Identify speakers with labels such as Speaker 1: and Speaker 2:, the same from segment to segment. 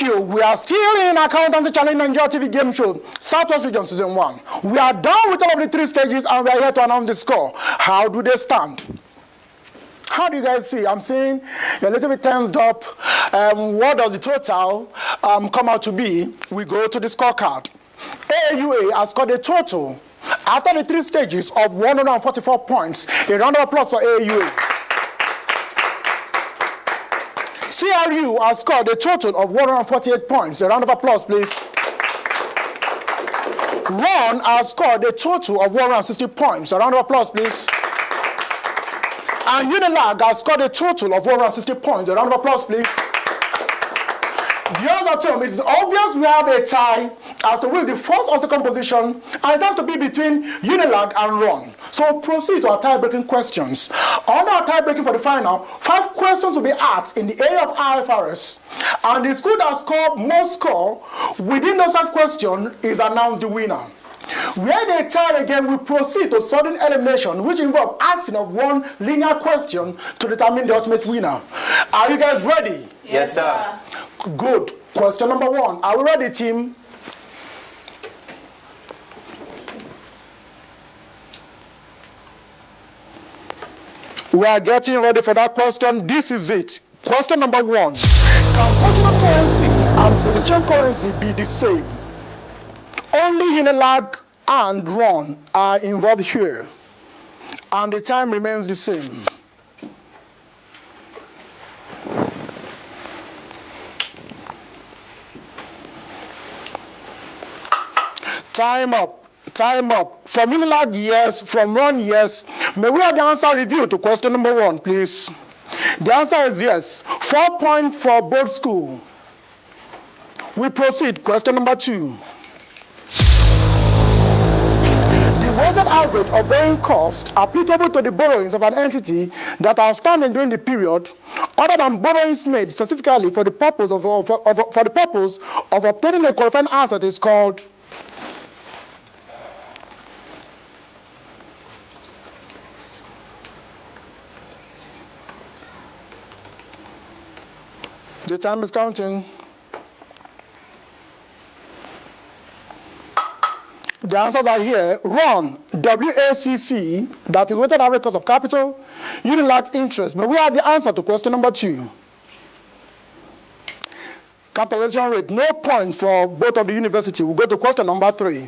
Speaker 1: Thank you. We are still in Accountancy Challenge Nigeria TV game show, Southwest Region Season 1. We are done with all of the 3 stages and we are here to announce the score. How do they stand? How do you guys see? I'm seeing you're a little bit tensed up. What does the total come out to be? We go to the scorecard. AUA has scored a total, after the 3 stages, of 144 points. A round of applause for AUA. CRU has scored a total of 148 points. A round of applause, please. Ron has scored a total of 160 points. A round of applause, please. And Unilag has scored a total of 160 points. A round of applause, please. The other term, it is obvious we have a tie as to who is the first or second position, and it has to be between Unilag and Ron. So proceed to our tie-breaking questions. On our tie-breaking for the final, 5 questions will be asked in the area of IFRS, and the school that scored most score within those 5 questions is announced the winner. Where they tie again, we proceed to sudden elimination, which involves asking of one linear question to determine the ultimate winner. Are you guys ready?
Speaker 2: Yes, sir.
Speaker 1: Good. Question number 1. Are we ready, team? We are getting ready for that question. This is it. Question number 1. Can functional currency and position currency be the same? Only Unilag and Ron are involved here, and the time remains the same. Time up. Time up. From Unilag, yes. From Ron, yes. May we have the answer review to question number 1, please? The answer is yes. 4 points for both schools. We proceed. Question number 2. The weighted average of borrowing cost applicable to the borrowings of an entity that are outstanding during the period, other than borrowings made specifically for the purpose of obtaining a qualifying asset, is called. The time is counting. The answers are here. Ron, WACC, that is weighted average cost of capital. Unilag, interest. May we have the answer to question number 2? Capitalization rate. No points for both of the university. We'll go to question number 3.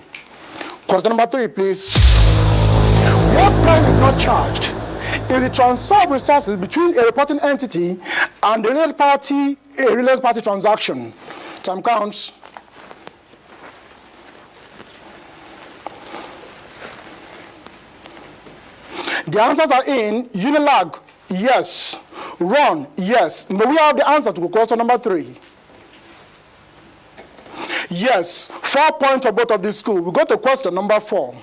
Speaker 1: Question number 3, please. What price is not charged if the transfer of resources between a reporting entity and a related party transaction? Time counts. The answers are in. Unilag, yes. Ron, yes. May we have the answer to question number 3? Yes. 4 points for both of these schools. We go to question number 4.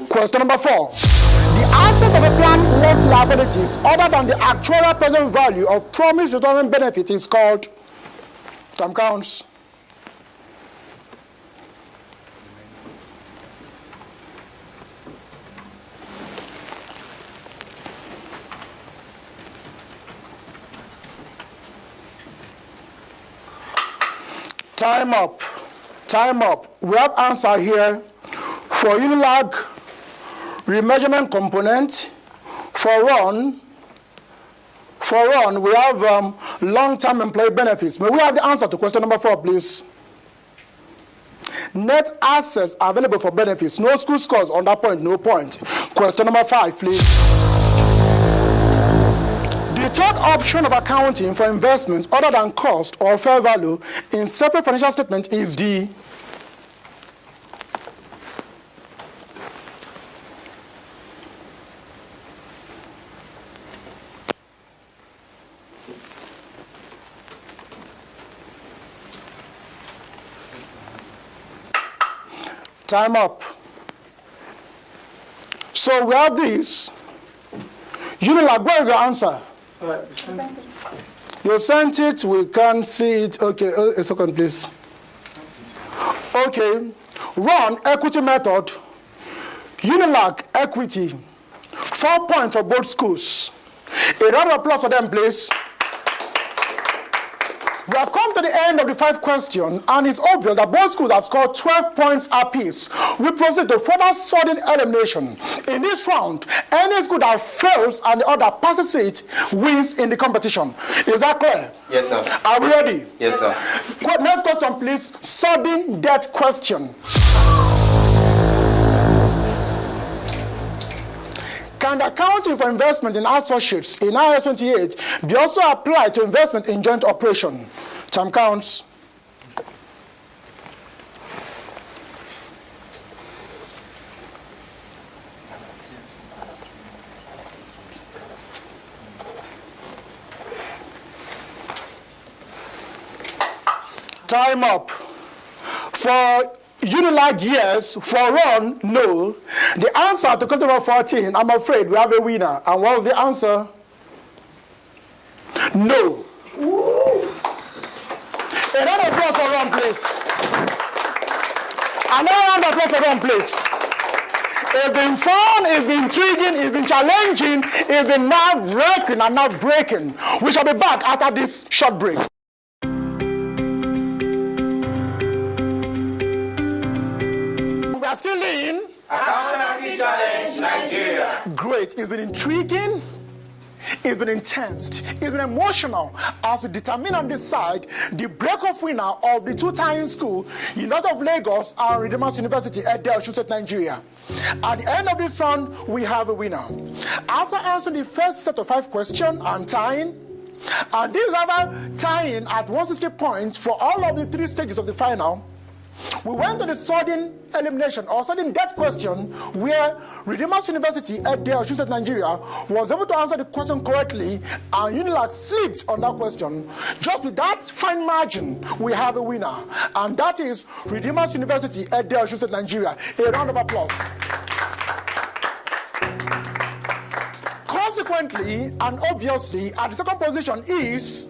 Speaker 1: Question number 4. The assets of a plan less liabilities other than the actual present value of promised returning benefit is called. Time counts. Time up. Time up. We have answer here for Unilag, remeasurement component. For Ron, we have long-term employee benefits. May we have the answer to question number 4, please? Net assets available for benefits. No school scores on that point, no point. Question number 5, please. The third option of accounting for investments other than cost or fair value in separate financial statement is the. Time up. So we have this. Unilag, where is your answer? You sent it. We can't see it. Okay, a second, please. Okay. Ron, equity method. Unilag, equity. 4 points for both schools. A round of applause for them, please. We have come to the end of the 5 questions, and it's obvious that both schools have scored 12 points apiece. We proceed to further sudden elimination. In this round, any school that fails and the other passes it wins in the competition. Is that clear?
Speaker 2: Yes, sir.
Speaker 1: Are we ready?
Speaker 2: Yes, sir.
Speaker 1: Next question, please. Sudden death question. Can the accounting for investment in associates in IS 28 be also applied to investment in joint operation? Time counts. Time up. For Unilag, yes. For Ron, no. The answer to question number 14, I'm afraid we have a winner. And what was the answer? No. A round of applause for Ron, please. Another round of applause for Ron, please. It's been fun, it's been intriguing, it's been challenging, it's been nerve-wracking and nerve-breaking. We shall be back after this short break. We are still in
Speaker 2: Accountancy Challenge Nigeria.
Speaker 1: Great. It's been intriguing. It's been intense. It's been emotional as we determine and decide the break-off winner of the 2 tying school, University of Lagos and Redeemers University at Osun State, Nigeria. At the end of this round, we have a winner. After answering the first set of 5 questions and tying, and this other tying at 160 points for all of the 3 stages of the final, we went to the sudden elimination or sudden death question where Redeemers University at Osun State, Nigeria was able to answer the question correctly and Unilag slipped on that question. Just with that fine margin, we have a winner, and that is Redeemers University at Osun State, Nigeria. A round of applause. Consequently, and obviously, at the second position is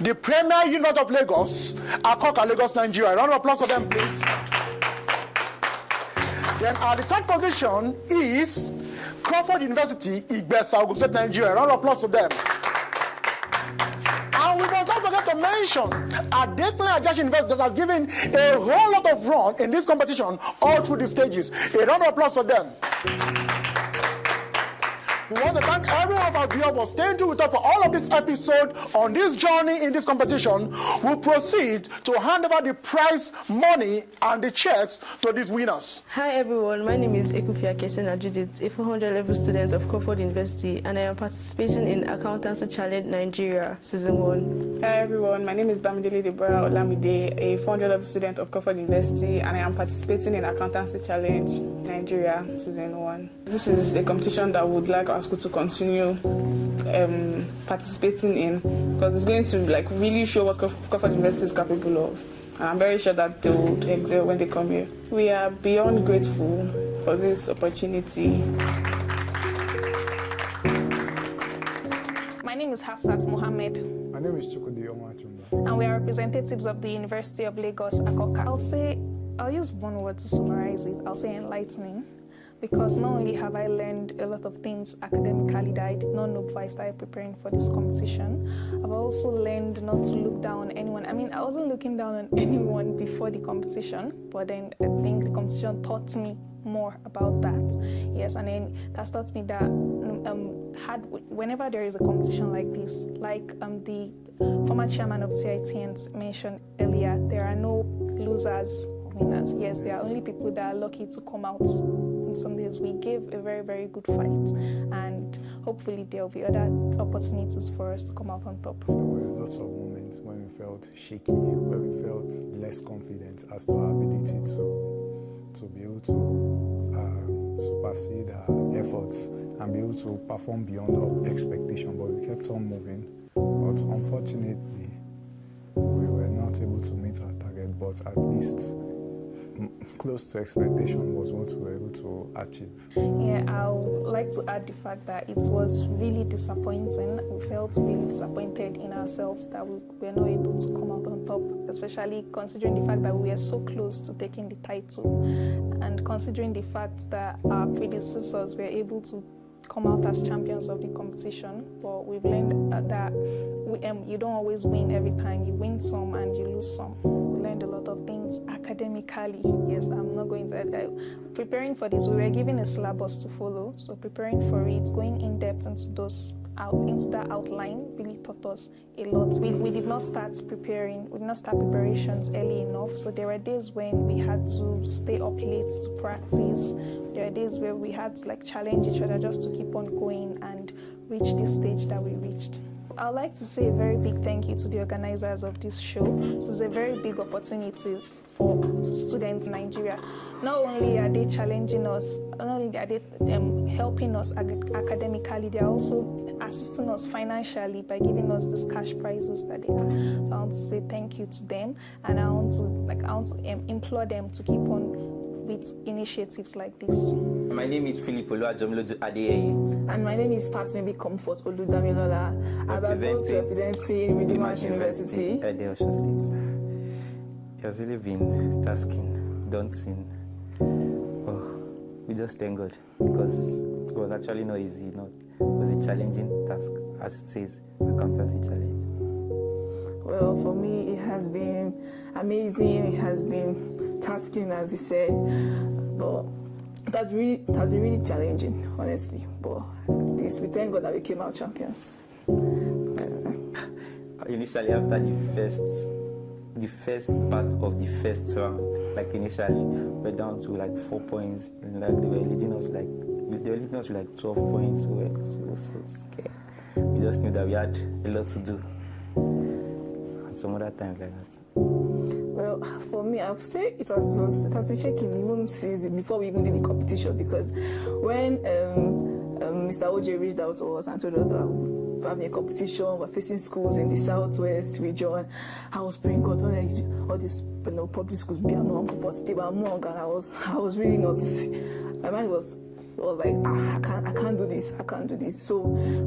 Speaker 1: the Premier University of Lagos, Akoka, Lagos, Nigeria. A round of applause for them, please. Then at the third position is Crawford University, Igbesa, Ogun State, Nigeria. A round of applause for them. And we must not forget to mention Adekunle Ajasin University that has given a whole lot of run in this competition all through the stages. A round of applause for them. We want to thank every one of our viewers for staying tuned with us for all of this episode on this journey in this competition. We'll proceed to hand over the prize money and the checks to these winners.
Speaker 3: Hi everyone, my name is Ajasin, a 400 level student of Crawford University, and I am participating in Accountancy Challenge Nigeria Season 1.
Speaker 4: Hi everyone, my name is Bamidele Deborah Olamide, a 400 level student of Crawford University, and I am participating in Accountancy Challenge Nigeria Season 1. This is a competition that would like our school to continue participating in, because it's going to really show what Crawford University is capable of. And I'm very sure that they will excel when they come here. We are beyond grateful for this opportunity.
Speaker 5: My name is Hafsat Mohammed.
Speaker 6: My name is Chukudi Omachumba.
Speaker 5: And we are representatives of the University of Lagos, Akoka. I'll use one word to summarize it. I'll say enlightening. Because not only have I learned a lot of things academically that I did not know before I started preparing for this competition, I've also learned not to look down on anyone. I mean, I wasn't looking down on anyone before the competition, but then I think the competition taught me more about that. Yes, and then that's taught me that whenever there is a competition like this, like the former chairman of CITN mentioned earlier, there are no losers, winners. Yes, there are only people that are lucky to come out. Some days we gave a very, very good fight, and hopefully there will be other opportunities for us to come out on top.
Speaker 6: There were lots of moments when we felt shaky, where we felt less confident as to our ability to be able to supersede our efforts and be able to perform beyond our expectation, but we kept on moving. But unfortunately, we were not able to meet our target, but at least close to expectation was what we were able to achieve.
Speaker 5: Yeah, I would like to add the fact that it was really disappointing. We felt really disappointed in ourselves that we were not able to come out on top, especially considering the fact that we were so close to taking the title, and considering the fact that our predecessors were able to come out as champions of the competition, but we've learned that you don't always win every time. You win some and you lose some. We learned a lot of things academically. Yes, I'm not going to... preparing for this, we were given a syllabus to follow, so preparing for it, going in depth into that outline really taught us a lot. We did not start preparations early enough, so there were days when we had to stay up late to practice. There were days where we had to challenge each other just to keep on going and reach this stage that we reached. I'd like to say a very big thank you to the organizers of this show. This is a very big opportunity for students in Nigeria. Not only are they challenging us, not only are they helping us academically, they are also assisting us financially by giving us these cash prizes that they are. So I want to say thank you to them, and I want to implore them to keep on with initiatives like this.
Speaker 2: My name is Philip Oluwajamiloju Adeyeye.
Speaker 7: And my name is Fatmebe Comfort Oludamilola. I'm representing Redeemer University.
Speaker 2: Osun State. It has really been tasking, daunting. Oh, we just thank God, because it was actually not easy. It was a challenging task, as it says, accountancy challenge.
Speaker 7: Well, for me, it has been amazing. It has been tasking, as you said, but it has been really challenging, honestly. But we thank God that we came out champions.
Speaker 2: Initially, after the first part of the first round, initially, we're down to 4 points, and they were leading us with 12 points. We were so scared. We just knew that we had a lot to do, and some other times like that.
Speaker 7: Well, for me, I would say it has been shaking even since before we even did the competition, because when Mr. OJ reached out to us and told us that we're having a competition, we're facing schools in the southwest region, I was praying, God, don't let all these public schools be among, but they were among, and I was really not. My mind was like, I can't do this. So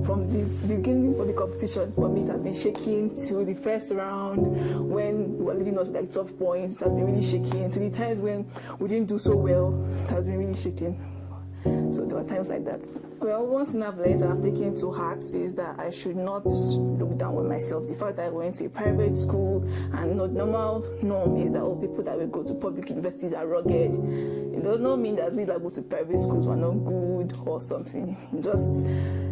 Speaker 7: from the beginning of the competition, for me, it has been shaking to the first round when we were leading us with 12 points. It has been really shaking to the times when we didn't do so well. It has been really shaking. So there were times like that. Well, one thing I've learned and I've taken to heart is that I should not look down on myself. The fact that I went to a private school and the normal norm is that all people that will go to public universities are rugged. It does not mean that we that go to private schools were not good or something. Just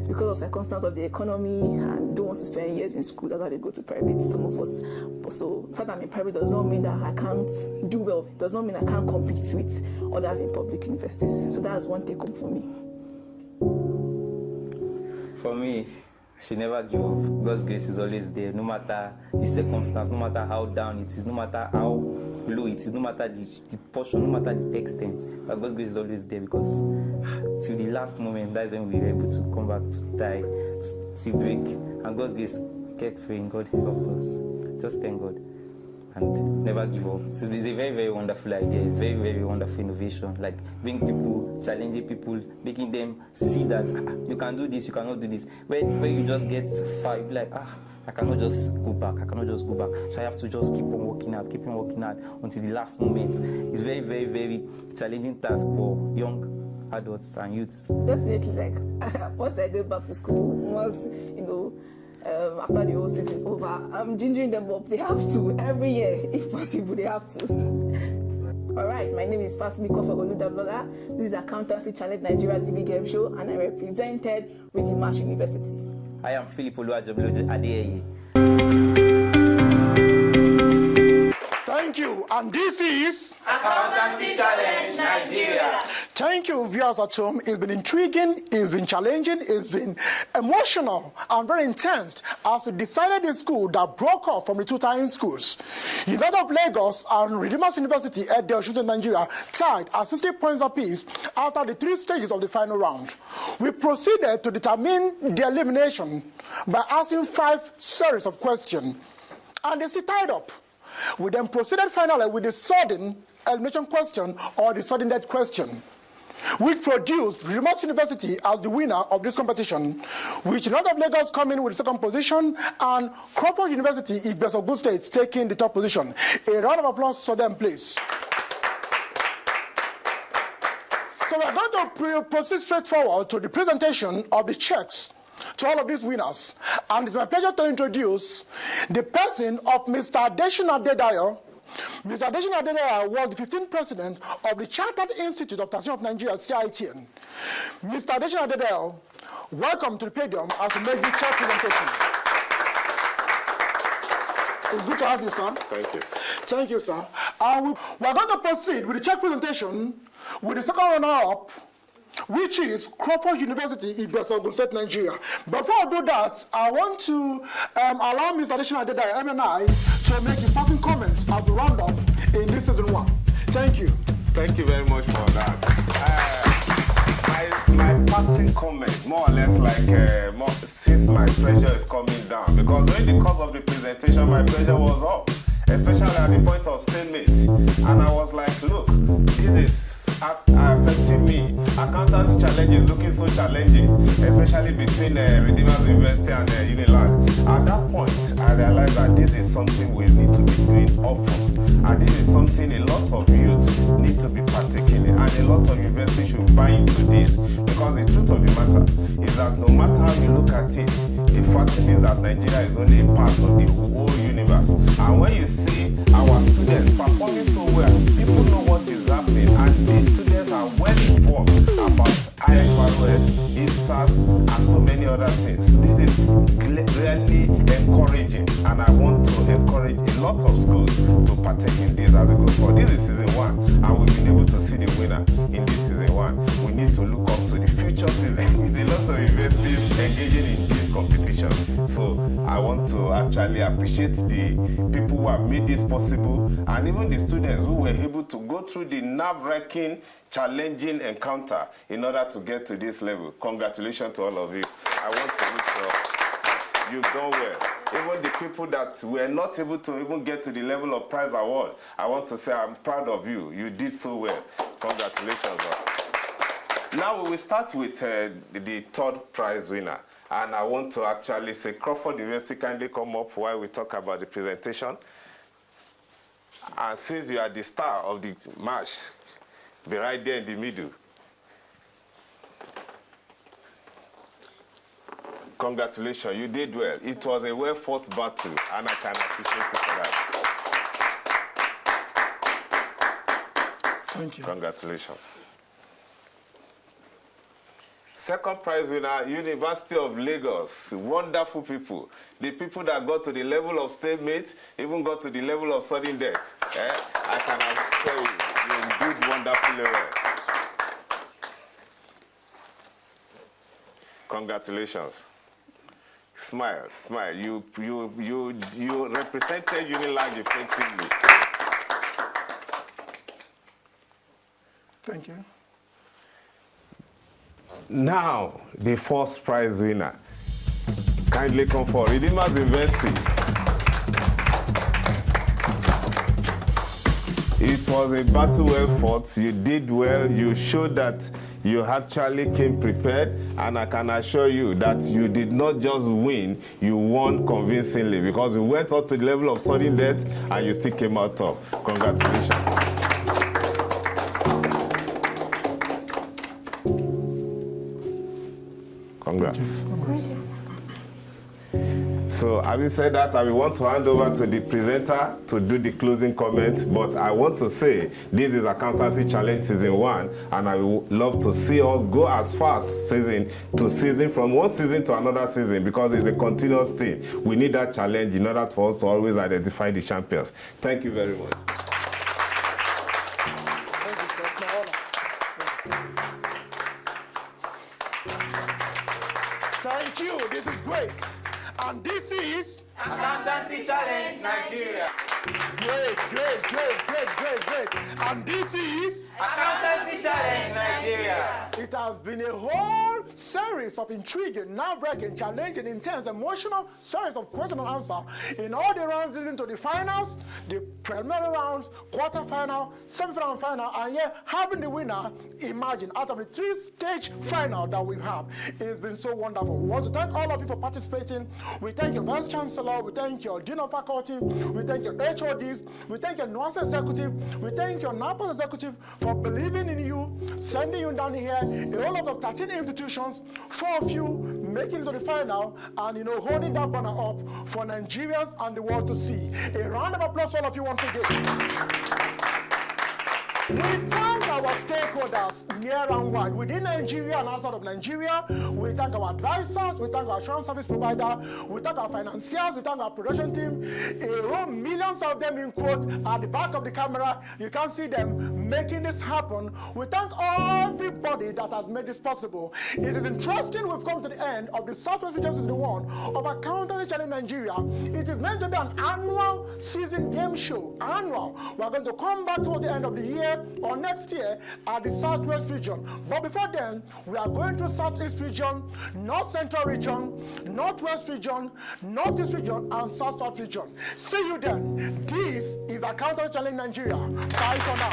Speaker 7: because of circumstances of the economy and don't want to spend years in school, that's why they go to private, some of us. So the fact that I'm in private does not mean that I can't do well. It does not mean I can't compete with others in public universities. So that's one take home for me.
Speaker 2: For me, I should never give up. God's grace is always there, no matter the circumstance, no matter how down it is, no matter how low it is, no matter the portion, no matter the extent. But God's grace is always there, because till the last moment, that's when we were able to come back to die, to see break. And God's grace kept praying, God helped us. Just thank God. And never give up. It's a very, very wonderful idea. It's very, very wonderful innovation. Bring people, challenging people, making them see that you can do this, you cannot do this. When you just get far, you be like, I cannot just go back. So I have to just keep on working out until the last moment. It's very, very, very challenging task for young adults and youths.
Speaker 7: Definitely, once I go back to school, once, after the whole season is over, I'm gingering them up. They have to, every year, if possible, they have to. All right, my name is Fatmebe Comfort Oludamilola. This is Accountancy Challenge Nigeria TV game show, and I represented Redeemer University.
Speaker 2: I am Philip Oluwajamiloju Adeyeye.
Speaker 1: Thank you. And this is
Speaker 2: Accountancy Challenge Nigeria.
Speaker 1: Thank you, viewers at home. It's been intriguing, it's been challenging, it's been emotional and very intense as we decided the school that broke off from the two tying schools. United of Lagos and Redeemer University at the Osun, Nigeria tied at 60 points apiece after the 3 stages of the final round. We proceeded to determine the elimination by asking 5 series of questions, and they still tied up. We then proceeded finally with the sudden elimination question or the sudden death question, which produced Redeemer University as the winner of this competition, which United of Lagos come in with the second position, and Crawford University, Igbesa, Ogun State, taking the top position. A round of applause for them, please. So we're going to proceed straight forward to the presentation of the checks to all of these winners. And it's my pleasure to introduce the person of Mr. Adeshina Adedayo. Mr. Adeshina Adedayo was the 15th president of the Chartered Institute of Taxation of Nigeria, CITN. Mr. Adeshina Adedayo, welcome to the podium as we make the check presentation. It's good to have you, sir.
Speaker 8: Thank you.
Speaker 1: Thank you, sir. We're going to proceed with the check presentation with the second runner-up, which is Crawford University, Igbesa, Ogun State, Nigeria. Before I do that, I want to allow Mr. Adeshina Adedayo, MNI, to make his passing comments as we round up in this season 1. Thank you.
Speaker 8: Thank you very much for that. My passing comment, more or less like, since my pressure is coming down, because during the course of the presentation, my pressure was up, especially at the point of statement. And I was like, look, this is affecting me. Accountancy challenge is looking so challenging, especially between Redeemers University and Unilag. At that point, I realized that this is something we need to be doing often. And this is something a lot of youth need to be partaking in. And a lot of universities should buy into this, because the truth of the matter is that no matter how you look at it, the fact is that Nigeria is only a part of the whole universe. And when you see our students performing so well, people know what is happening, and these students are well informed about IFRS, IPSAS, and so many other things. This is really encouraging, and I want to encourage a lot of schools to partake in this as we go forward. This is season 1, and we've been able to see the winner in this season 1. We need to look up to the future seasons with a lot of universities engaging in this competition. So I want to actually appreciate the people who have made this possible, and even the students who were able to go through the nerve-wracking, challenging encounter in order to get to this level. Congratulations to all of you. I want to wish you you've done well. Even the people that were not able to even get to the level of prize award, I want to say I'm proud of you. You did so well. Congratulations. Now we will start with the third prize winner. And I want to actually say, Crawford University, kindly come up while we talk about the presentation. And since you are the star of the match, be right there in the middle. Congratulations, you did well. It was a well-fought battle, and I can appreciate you for that.
Speaker 1: Thank you.
Speaker 8: Congratulations. Second prize winner, University of Lagos. Wonderful people. The people that got to the level of stalemate, even got to the level of sudden death. I can assure you, you did wonderfully well. Congratulations. Smile, smile. You represented Unilag effectively.
Speaker 1: Thank you.
Speaker 8: Now, the first prize winner. Kindly come for Redeemers University. It was a battle well fought. You did well. You showed that you actually came prepared, and I can assure you that you did not just win, you won convincingly, because you went up to the level of sudden death and you still came out top. Congratulations. Congrats. So having said that, I will want to hand over to the presenter to do the closing comment, but I want to say this is Accountancy Challenge Season 1, and I would love to see us go as fast season to season, from one season to another season, because it's a continuous thing. We need that challenge in order for us to always identify the champions. Thank you very much.
Speaker 1: Thank you. This is great. And this is
Speaker 2: Accountancy Challenge Nigeria.
Speaker 1: great. And this is
Speaker 2: Accountancy Challenge Nigeria.
Speaker 1: It has been a whole series of intriguing, nerve-wracking, challenging, intense, emotional series of question and answer in all the rounds leading to the finals, the preliminary rounds, quarter-final, semi-final, and final, and yet having the winner emerging out of the 3-stage final that we have. It's been so wonderful. We want to thank all of you for participating. We thank your Vice Chancellor, we thank your Dean of Faculty, we thank your HODs, we thank your NUAS Executive, we thank your NAPA Executive for believing in you, sending you down here, a whole lot of 13 institutions, 4 of you making it to the final, and holding that banner up for Nigerians and the world to see. A round of applause for all of you once again. We thank our stakeholders near and wide, within Nigeria and outside of Nigeria. We thank our advisors, we thank our assurance service provider, we thank our financiers, we thank our production team. Millions of them in quote at the back of the camera. You can see them making this happen. We thank everybody that has made this possible. It is interesting we've come to the end of the Southwest Region Season 1 of Accountancy Challenge Nigeria. It is meant to be an annual season game show. Annual. We're going to come back towards the end of the year or next year at the Southwest region. But before then, we are going to Southeast region, North Central region, Northwest region, Northeast region, and South region. See you then. This is Accountancy Challenge Nigeria. Bye for now.